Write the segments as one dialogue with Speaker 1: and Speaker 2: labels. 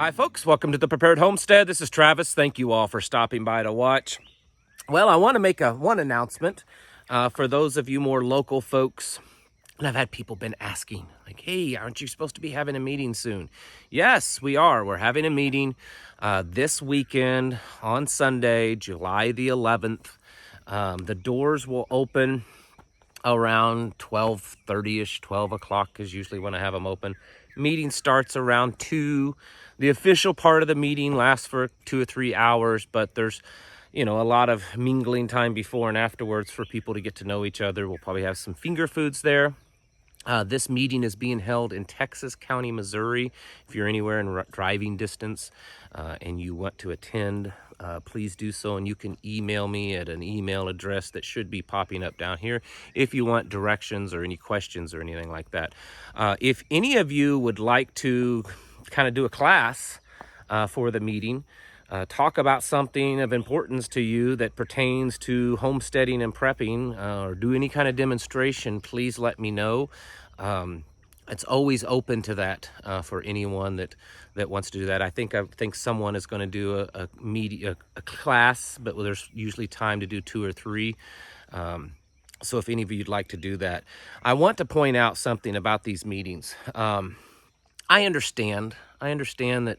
Speaker 1: Hi folks, welcome to the Prepared Homestead. This is Travis. Thank you all for stopping by to watch. Well, I want to make one announcement for those of you more local folks. And I've had people been asking, like, hey, aren't you supposed to be having a meeting soon? Yes, we are. We're having a meeting this weekend on Sunday, July the 11th. The doors will open around 12:30ish, 12 o'clock is usually when I have them open. Meeting starts around 2. The official part of the meeting lasts for 2 or 3 hours, but there's, a lot of mingling time before and afterwards for people to get to know each other. We'll probably have some finger foods there. This meeting is being held in Texas County, Missouri. If you're anywhere in driving distance and you want to attend, please do so. And you can email me at an email address that should be popping up down here if you want directions or any questions or anything like that. If any of you would like to kind of do a class for the meeting, talk about something of importance to you that pertains to homesteading and prepping, or do any kind of demonstration, please let me know. It's always open to that for anyone that wants to do that. I think someone is going to do a class, but there's usually time to do 2 or 3. So if any of you'd like to do that, I want to point out something about these meetings. I understand that,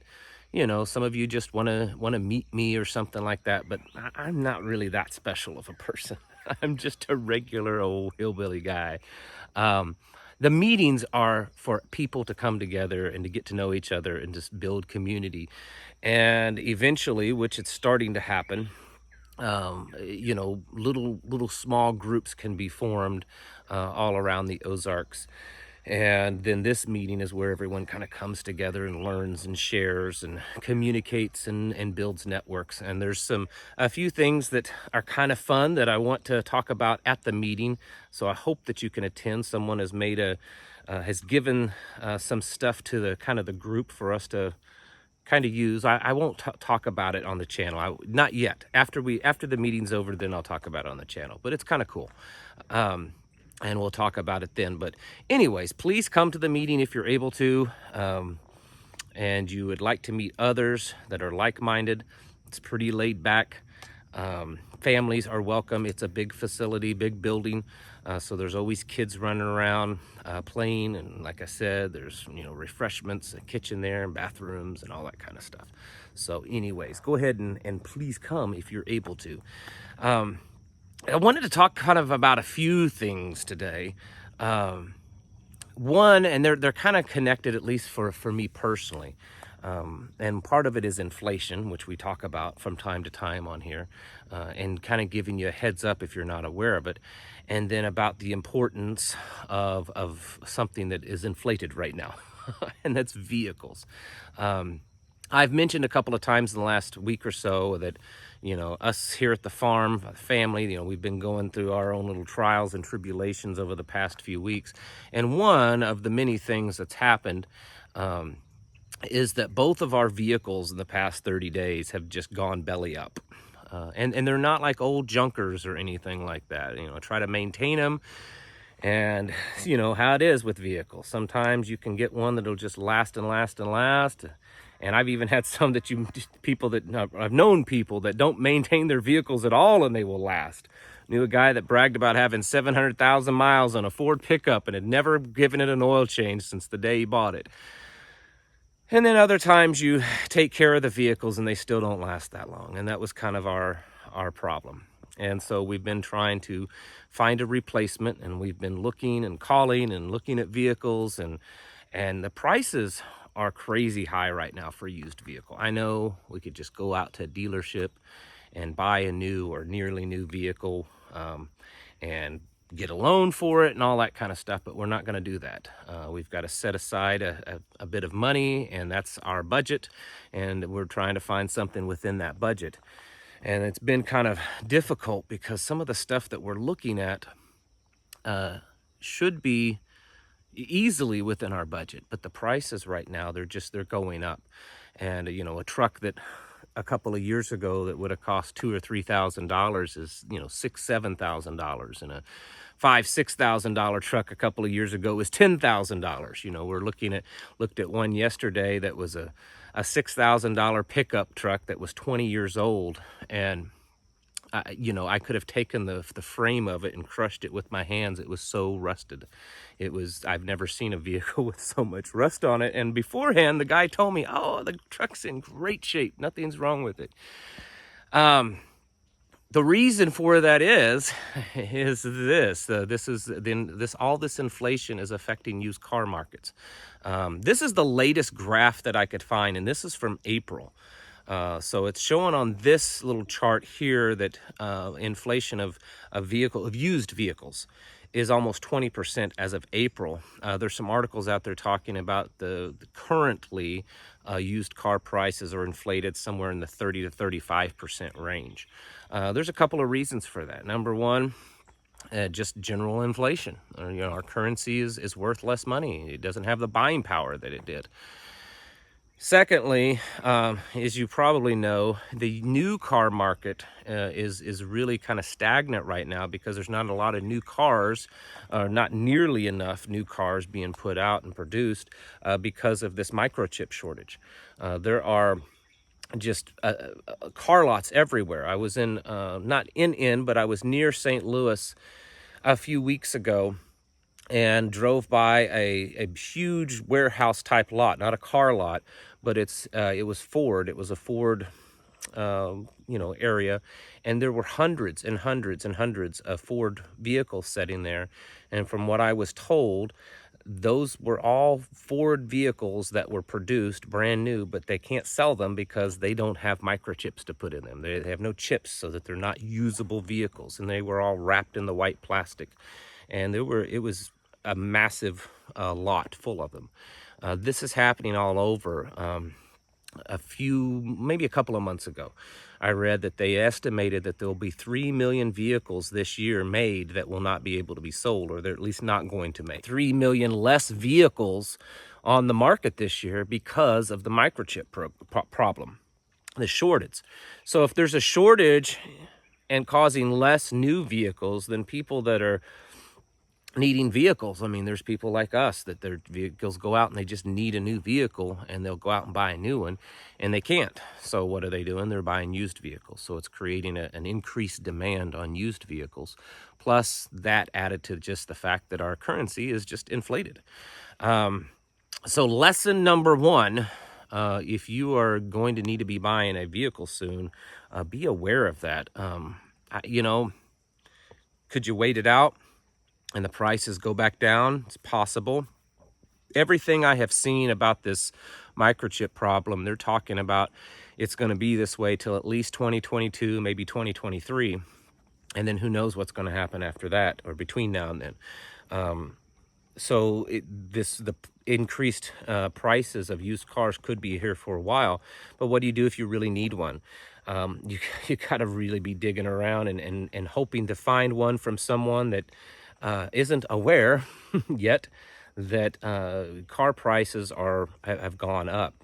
Speaker 1: some of you just want to meet me or something like that, but I'm not really that special of a person. I'm just a regular old hillbilly guy. The meetings are for people to come together and to get to know each other and just build community. And eventually, which it's starting to happen, little small groups can be formed all around the Ozarks. And then this meeting is where everyone kind of comes together and learns and shares and communicates and builds networks. And there's a few things that are kind of fun that I want to talk about at the meeting. So I hope that you can attend. Someone has has given some stuff to the group for us to kind of use. I won't talk about it on the channel. Not yet. After the meeting's over, then I'll talk about it on the channel. But it's kind of cool. And we'll talk about it then. But anyways, please come to the meeting if you're able to, and you would like to meet others that are like-minded. It's pretty laid back. Families are welcome. It's a big facility, big building, so there's always kids running around playing. And like I said, there's refreshments, a kitchen there, and bathrooms, and all that kind of stuff. So anyways, go ahead and please come if you're able to. I wanted to talk kind of about a few things today. One, and they're kind of connected, at least for me personally. And part of it is inflation, which we talk about from time to time on here, and kind of giving you a heads up if you're not aware of it. And then about the importance of something that is inflated right now, and that's vehicles. I've mentioned a couple of times in the last week or so that, us here at the farm, family, we've been going through our own little trials and tribulations over the past few weeks. And one of the many things that's happened is that both of our vehicles in the past 30 days have just gone belly up. And they're not like old junkers or anything like that. I try to maintain them. And how it is with vehicles. Sometimes you can get one that'll just last and last and last. And I've even had some that I've known people that don't maintain their vehicles at all and they will last. Knew a guy that bragged about having 700,000 miles on a Ford pickup and had never given it an oil change since the day he bought it. And then other times you take care of the vehicles and they still don't last that long. And that was kind of our problem. And so we've been trying to find a replacement, and we've been looking and calling and looking at vehicles, and the prices are crazy high right now for a used vehicle. I know we could just go out to a dealership and buy a new or nearly new vehicle and get a loan for it and all that kind of stuff, but we're not going to do that. We've got to set aside a bit of money, and that's our budget, and we're trying to find something within that budget. And it's been kind of difficult because some of the stuff that we're looking at should be easily within our budget, but the prices right now, they're going up. And a truck that a couple of years ago that would have cost $2,000 or $3,000 is $6,000-$7,000, and a $5,000-$6,000 truck a couple of years ago was $10,000. We're looked at one yesterday that was a a $6,000 pickup truck that was 20 years old, and I could have taken the frame of it and crushed it with my hands. It was so rusted. I've never seen a vehicle with so much rust on it. And beforehand, the guy told me, "Oh, the truck's in great shape. Nothing's wrong with it." The reason for that is all this inflation is affecting used car markets. This is the latest graph that I could find, and this is from April. So it's showing on this little chart here that inflation of used vehicles is almost 20% as of April. There's some articles out there talking about the currently used car prices are inflated somewhere in the 30 to 35% range. There's a couple of reasons for that. Number one, just general inflation. Our currency is worth less money. It doesn't have the buying power that it did. Secondly, as you probably know, the new car market is really kind of stagnant right now because there's not a lot of new cars, not nearly enough new cars being put out and produced because of this microchip shortage. There are just car lots everywhere. I was but I was near St. Louis a few weeks ago, and drove by a huge warehouse type lot, not a car lot, but it was Ford. It was a Ford, area, and there were hundreds and hundreds and hundreds of Ford vehicles sitting there. And from what I was told, those were all Ford vehicles that were produced brand new, but they can't sell them because they don't have microchips to put in them. They have no chips, so that they're not usable vehicles, and they were all wrapped in the white plastic. And it was a massive lot full of them. This is happening all over. Maybe a couple of months ago, I read that they estimated that there'll be 3 million vehicles this year made that will not be able to be sold, or they're at least not going to make. 3 million less vehicles on the market this year because of the microchip problem, the shortage. So if there's a shortage and causing less new vehicles, then people that are needing vehicles, I mean, there's people like us that their vehicles go out and they just need a new vehicle, and they'll go out and buy a new one, and they can't. So what are they doing? They're buying used vehicles. So it's creating an increased demand on used vehicles. Plus that added to just the fact that our currency is just inflated. So lesson number one, if you are going to need to be buying a vehicle soon, be aware of that. Could you wait it out and the prices go back down? It's possible. Everything I have seen about this microchip problem, they're talking about it's going to be this way till at least 2022, maybe 2023. And then who knows what's going to happen after that, or between now and then. The increased prices of used cars could be here for a while. But what do you do if you really need one? You got to really be digging around and hoping to find one from someone that isn't aware yet that car prices have gone up.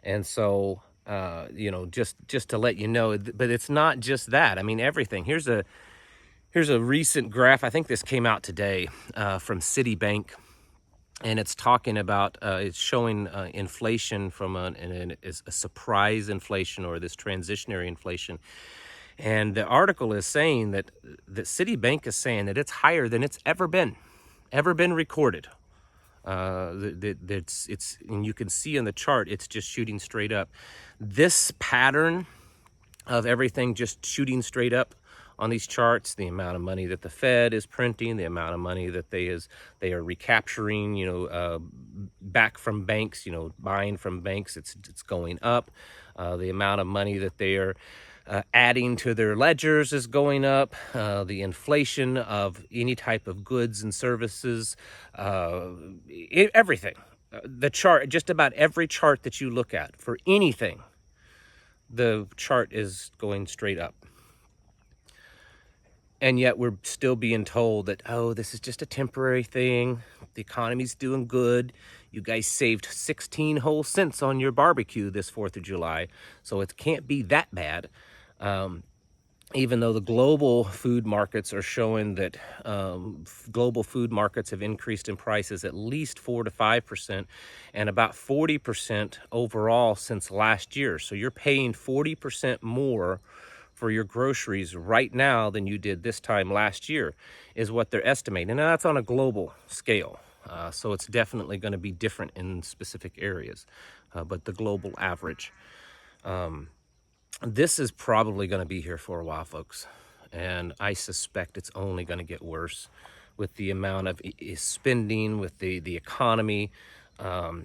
Speaker 1: And so, just to let you know, but it's not just that. I mean, everything. Here's a recent graph. I think this came out today from Citibank, and it's talking about, it's showing inflation from a surprise inflation, or this transitionary inflation. And the article is saying that Citibank is saying that it's higher than it's ever been recorded. It's and you can see in the chart, it's just shooting straight up. This pattern of everything just shooting straight up on these charts, the amount of money that the Fed is printing, the amount of money that they are recapturing, back from banks, buying from banks, it's going up. The amount of money that they are adding to their ledgers is going up. The inflation of any type of goods and services, everything. The chart, just about every chart that you look at for anything, the chart is going straight up. And yet we're still being told that, oh, this is just a temporary thing. The economy's doing good. You guys saved 16 whole cents on your barbecue this 4th of July, so it can't be that bad. even though the global food markets are showing that global food markets have increased in prices at least 4 to 5% and about 40% overall since last year. So you're paying 40% more for your groceries right now than you did this time last year, is what they're estimating. And that's on a global scale. So it's definitely going to be different in specific areas, but the global average. This is probably going to be here for a while, folks. And I suspect it's only going to get worse with the amount of spending, with the economy. The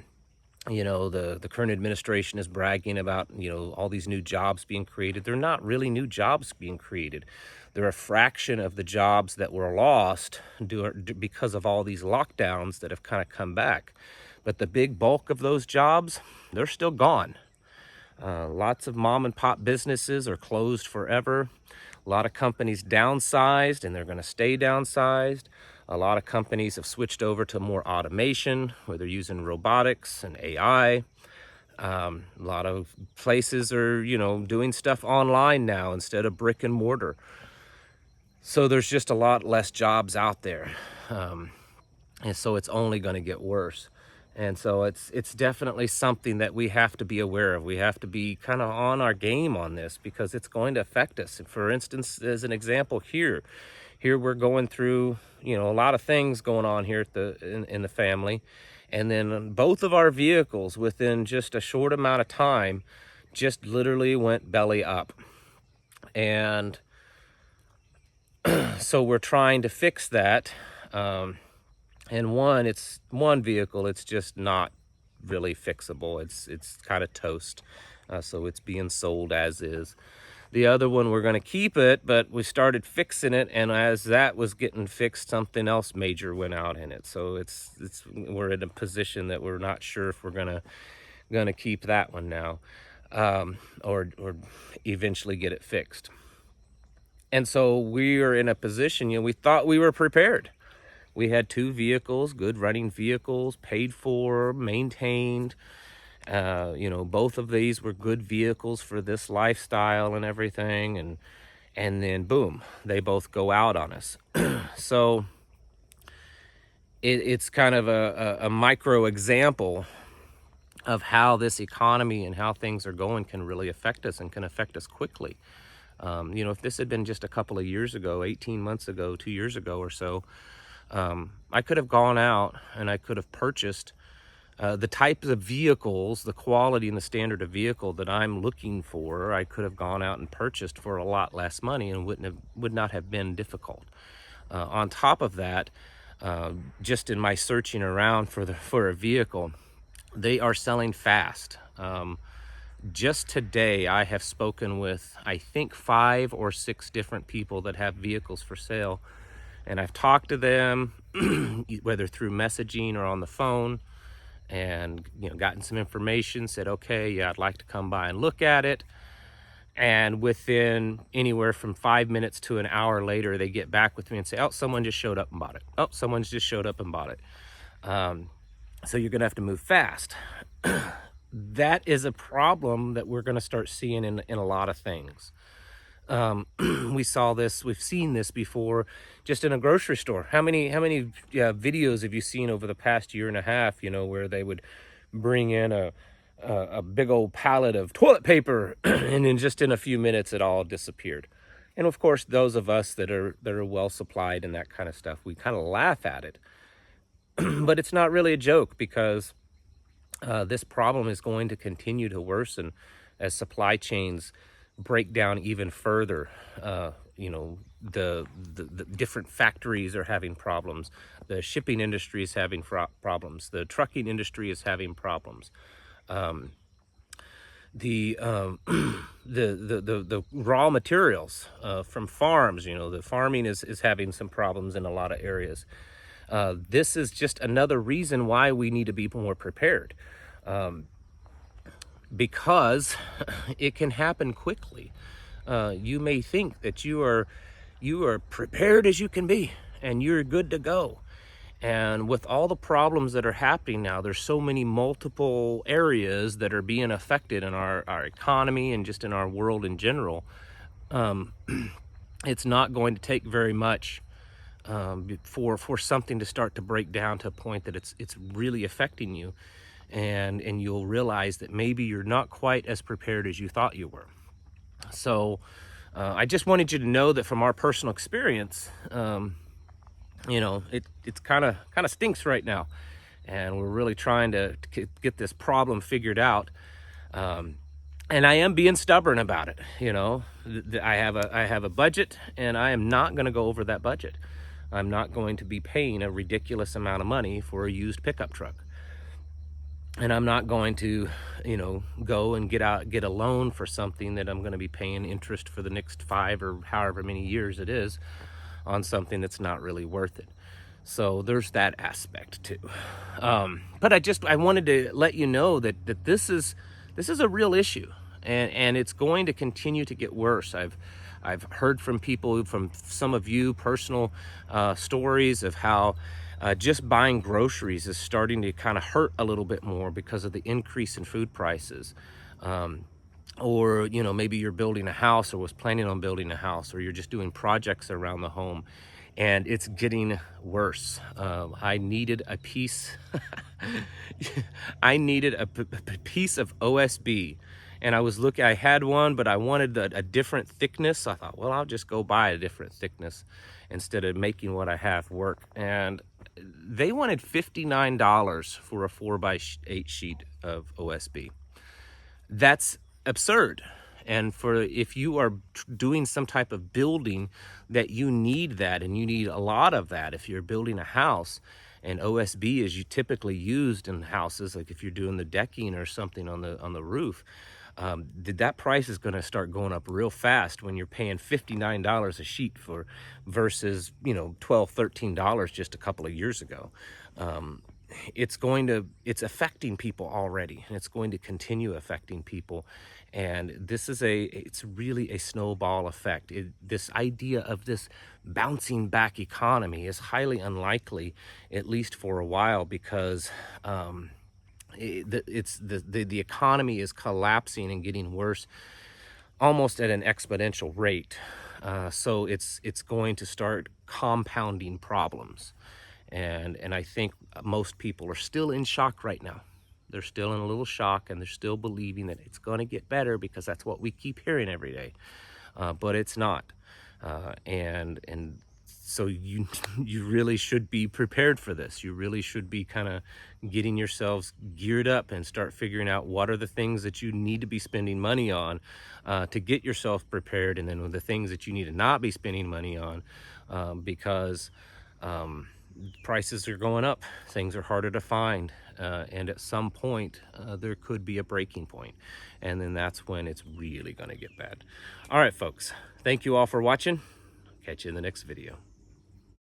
Speaker 1: current administration is bragging about, all these new jobs being created. They're not really new jobs being created. They're a fraction of the jobs that were lost because of all these lockdowns that have kind of come back. But the big bulk of those jobs, they're still gone. Lots of mom and pop businesses are closed forever. A lot of companies downsized, and they're going to stay downsized. A lot of companies have switched over to more automation, where they're using robotics and AI. A lot of places are, doing stuff online now instead of brick and mortar. So there's just a lot less jobs out there. And so it's only going to get worse. And so it's definitely something that we have to be aware of. We have to be kind of on our game on this, because it's going to affect us. And for instance, as an example here we're going through, a lot of things going on here in the family. And then both of our vehicles within just a short amount of time just literally went belly up. And so we're trying to fix that. And it's one vehicle, it's just not really fixable. It's kind of toast. So it's being sold as is. The other one, we're going to keep it, but we started fixing it, and as that was getting fixed, something else major went out in it. So we're in a position that we're not sure if we're gonna keep that one now, or eventually get it fixed. And so we are in a position, we thought we were prepared. We had 2 vehicles, good running vehicles, paid for, maintained. Both of these were good vehicles for this lifestyle and everything. And then boom, they both go out on us. So it's kind of a micro example of how this economy and how things are going can really affect us, and can affect us quickly. If this had been just a couple of years ago, 18 months ago, 2 years ago or so, I could have gone out and I could have purchased the types of vehicles, the quality and the standard of vehicle that I'm looking for. I could have gone out and purchased for a lot less money, and would not have been difficult. On top of that, just in my searching around for a vehicle, they are selling fast. Just today, I have spoken with, I think, 5 or 6 different people that have vehicles for sale. And I've talked to them, whether through messaging or on the phone, and gotten some information, said, okay, yeah, I'd like to come by and look at it. And within anywhere from 5 minutes to an hour later, they get back with me and say, oh, someone just showed up and bought it. Oh, someone's just showed up and bought it. So you're gonna have to move fast. That is a problem that we're gonna start seeing in a lot of things. We've seen this before, just in a grocery store. How many videos have you seen over the past year and a half, where they would bring in a big old pallet of toilet paper and then just in a few minutes it all disappeared. And of course, those of us that are well supplied and that kind of stuff, we kind of laugh at it. But it's not really a joke, because this problem is going to continue to worsen as supply chains break down even further. The different factories are having problems. The shipping industry is having problems. The trucking industry is having problems. The raw materials from farms, the farming is having some problems in a lot of areas. This is just another reason why we need to be more prepared. Because it can happen quickly. You may think that you are prepared as you can be, and you're good to go. And with all the problems that are happening now, there's so many multiple areas that are being affected in our economy and just in our world in general. It's not going to take very much for something to start to break down to a point that it's really affecting you, and you'll realize that maybe you're not quite as prepared as you thought you were. So I just wanted you to know that from our personal experience, it's kind of stinks right now, and we're really trying to get this problem figured out. And I am being stubborn about it. I have a budget, and I am not going to go over that budget. I'm not going to be paying a ridiculous amount of money for a used pickup truck. And I'm not going to, go and get a loan for something that I'm going to be paying interest for the next 5 or however many years it is on something that's not really worth it. So there's that aspect too. But I wanted to let you know that this is a real issue, and it's going to continue to get worse. I've heard from people, from some of you, personal stories of how just buying groceries is starting to kind of hurt a little bit more because of the increase in food prices. Or maybe you're building a house, or was planning on building a house, or you're just doing projects around the home, and it's getting worse. I needed a piece I needed a piece of OSB, and I had one, but I wanted a different thickness. I thought, well, I'll just go buy a different thickness instead of making what I have work. And they wanted $59 for a 4x8 sheet of OSB. That's absurd. And if you are doing some type of building that you need that, and you need a lot of that, if you're building a house, and OSB is typically used in houses, like if you're doing the decking or something on the roof, that price is going to start going up real fast when you're paying $59 a sheet versus $12, $13 just a couple of years ago. It's affecting people already, and it's going to continue affecting people. And it's really a snowball effect. This idea of this bouncing back economy is highly unlikely, at least for a while, because the economy is collapsing and getting worse almost at an exponential rate. So it's going to start compounding problems. And I think most people are still in shock right now. They're still in a little shock, and they're still believing that it's going to get better because that's what we keep hearing every day. But it's not. And so you really should be prepared for this. You really should be kind of getting yourselves geared up and start figuring out what are the things that you need to be spending money on to get yourself prepared, and then the things that you need to not be spending money on because prices are going up, things are harder to find, and at some point there could be a breaking point, and then that's when it's really going to get bad. All right, folks, thank you all for watching. Catch you in the next video.